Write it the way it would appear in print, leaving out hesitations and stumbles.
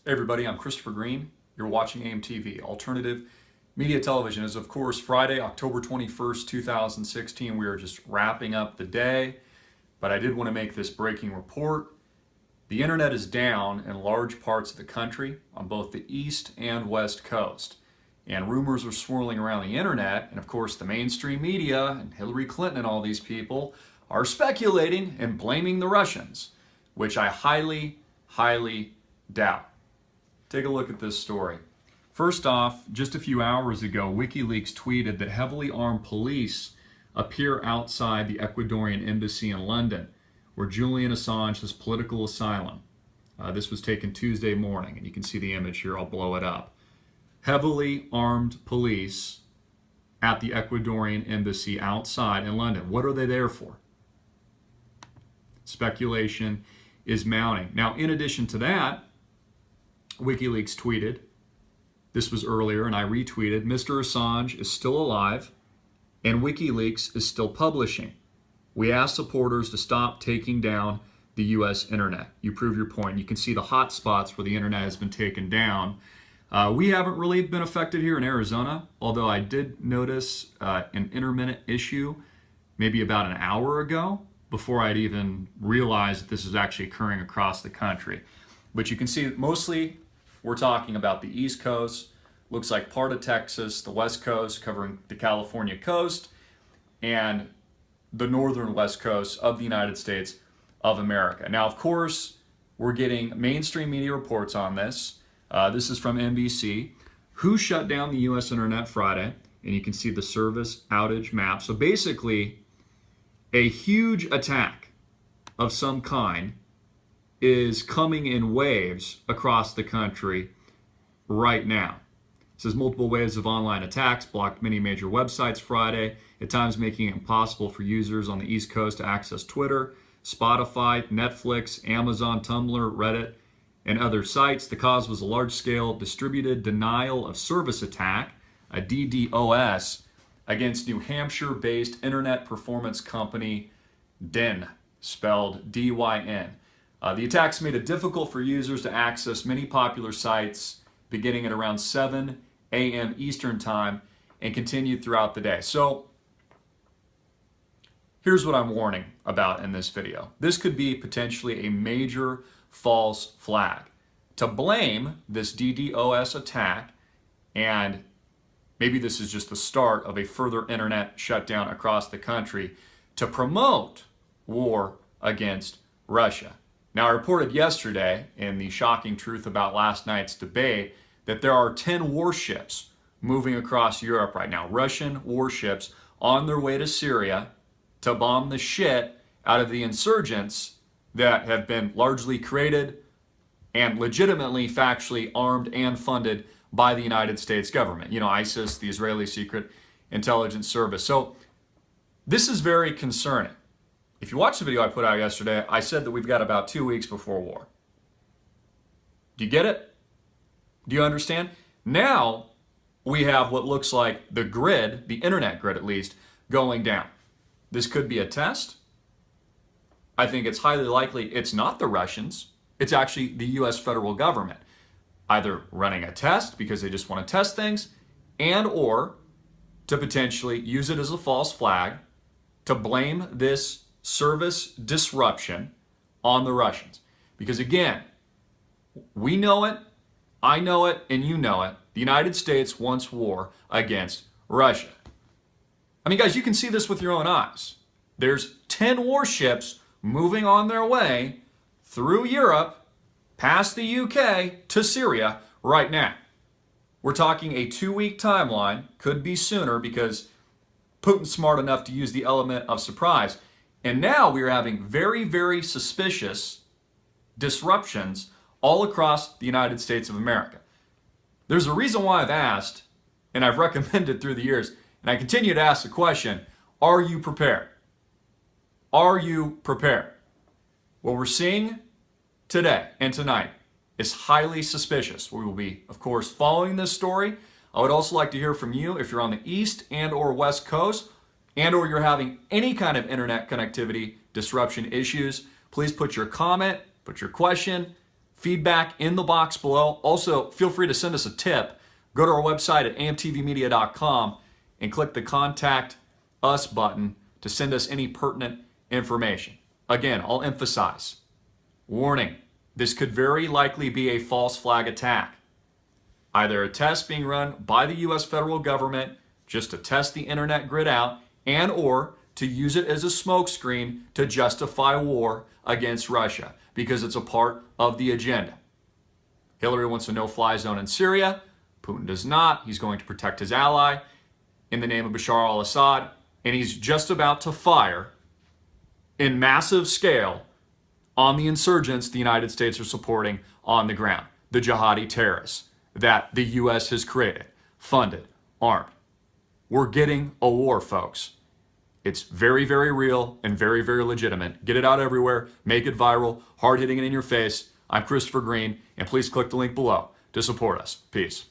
Hey everybody, I'm Christopher Green. You're watching AMTV, Alternative Media Television. It's of course Friday, October 21st, 2016. We are just wrapping up the day, but I did want to make this breaking report. The internet is down in large parts of the country on both the East and West Coast. And rumors are swirling around the internet, and of course the mainstream media and Hillary Clinton and all these people are speculating and blaming the Russians, which I highly doubt. Take a look at this story. First off, just a few hours ago, WikiLeaks tweeted that heavily armed police appear outside the Ecuadorian embassy in London, where Julian Assange has political asylum. This was taken Tuesday morning, and you can see the image here. I'll blow it up. Heavily armed police at the Ecuadorian embassy outside in London. What are they there for? Speculation is mounting. Now, in addition to that, WikiLeaks tweeted, this was earlier and I retweeted, Mr. Assange is still alive and WikiLeaks is still publishing. We ask supporters to stop taking down the US internet. You prove your point. You can see the hot spots where the internet has been taken down. We haven't really been affected here in Arizona, although I did notice an intermittent issue maybe about an hour ago before I'd even realized that this is actually occurring across the country. But you can see mostly we're talking about the East Coast, looks like part of Texas, the West Coast covering the California coast, and the northern West Coast of the United States of America. Now, of course, we're getting mainstream media reports on this. This is from NBC. Who shut down the U.S. internet Friday? And you can see the service outage map. So basically, a huge attack of some kind is coming in waves across the country right now. It says multiple waves of online attacks blocked many major websites Friday, at times making it impossible for users on the East Coast to access Twitter, Spotify, Netflix, Amazon, Tumblr, Reddit, and other sites. The cause was a large-scale distributed denial of service attack, a DDoS, against New Hampshire-based internet performance company DYN, spelled D-Y-N. The attacks made it difficult for users to access many popular sites beginning at around 7 a.m. Eastern Time and continued throughout the day. So here's what I'm warning about in this video. This could be potentially a major false flag. To blame this DDoS attack, and maybe this is just the start of a further internet shutdown across the country, to promote war against Russia. Now, I reported yesterday in the shocking truth about last night's debate that there are 10 warships moving across Europe right now, Russian warships on their way to Syria to bomb the shit out of the insurgents that have been largely created and legitimately, factually armed and funded by the United States government. You know, ISIS, the Israeli Secret Intelligence Service. So this is very concerning. If you watch the video I put out yesterday, I said that we've got about 2 weeks before war. Do you get it? Do you understand? Now we have what looks like the grid, the internet grid at least, going down. This could be a test. I think it's highly likely it's not the Russians. It's actually the U.S. federal government, either running a test because they just want to test things, and or to potentially use it as a false flag to blame this service disruption on the Russians. Because again, we know it, I know it, and you know it. The United States wants war against Russia. I mean, guys, you can see this with your own eyes. There's 10 warships moving on their way through Europe, past the UK, to Syria right now. We're talking a 2-week timeline, could be sooner because Putin's smart enough to use the element of surprise. And now we are having very suspicious disruptions all across the United States of America. There's a reason why I've asked, and I've recommended through the years, and I continue to ask the question, are you prepared? Are you prepared? What we're seeing today and tonight is highly suspicious. We will be, of course, following this story. I would also like to hear from you if you're on the East and or West Coast, and or you're having any kind of internet connectivity disruption issues. Please put your comment, put your question, feedback in the box below. Also, feel free to send us a tip. Go to our website at amtvmedia.com and click the Contact Us button to send us any pertinent information. Again, I'll emphasize, warning, this could very likely be a false flag attack. Either a test being run by the U.S. federal government just to test the internet grid out, and or to use it as a smokescreen to justify war against Russia, because it's a part of the agenda. Hillary wants a no-fly zone in Syria. Putin does not. He's going to protect his ally in the name of Bashar al-Assad, and he's just about to fire in massive scale on the insurgents the United States are supporting on the ground, the jihadi terrorists that the U.S. has created, funded, armed. We're getting a war, folks. It's very, very real and very, very legitimate. Get it out everywhere. Make it viral. Hard hitting it in your face. I'm Christopher Green, and please click the link below to support us. Peace.